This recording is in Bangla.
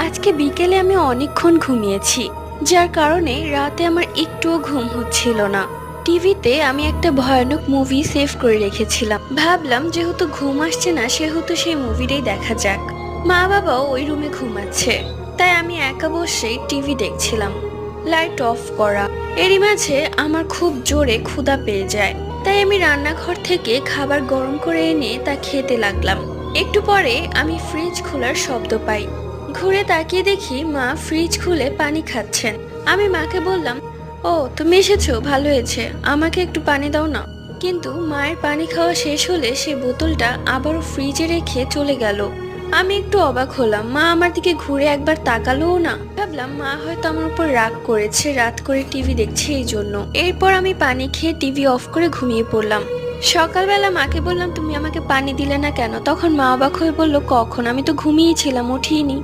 আজকে বিকেলে আমি অনেকক্ষণ ঘুমিয়েছি, যার কারণে রাতে আমার একটুও ঘুম হচ্ছিল না। টিভিতে আমি একটা ভয়ানক মুভি সেভ করে রেখেছিলাম, ভাবলাম যেহেতু ঘুম আসছে না সেহেতু সেই মুভিটাই দেখা যাক। মা বাবাও ওই রুমে ঘুমাচ্ছে, তাই আমি একা বসে টিভি দেখছিলাম, লাইট অফ করা। এরই মাঝে আমার খুব জোরে ক্ষুধা পেয়ে যায়, তাই আমি রান্নাঘর থেকে খাবার গরম করে এনে তা খেতে লাগলাম। একটু পরে আমি ফ্রিজ খোলার শব্দ পাই। ঘুরে তাকিয়ে দেখি মা ফ্রিজ খুলে পানি খাচ্ছেন। আমি মাকে বললাম, ও তুমি এসেছো, ভালো হয়েছে, আমাকে একটু পানি দাও না। কিন্তু মায়ের পানি খাওয়া শেষ হলে সে বোতলটা আবারও ফ্রিজে রেখে চলে গেল। আমি একটু অবাক হলাম, মা আমার দিকে ঘুরে একবার তাকালোও না। ভাবলাম মা হয়তো আমার উপর রাগ করেছে, রাত করে টিভি দেখছে এই জন্য। এরপর আমি পানি খেয়ে টিভি অফ করে ঘুমিয়ে পড়লাম। সকালবেলা মাকে বললাম, তুমি আমাকে পানি দিলে না কেন? তখন মা অবাক হয়ে বলল, কখন, আমি তো ঘুমিয়েছিলাম, উঠিনি।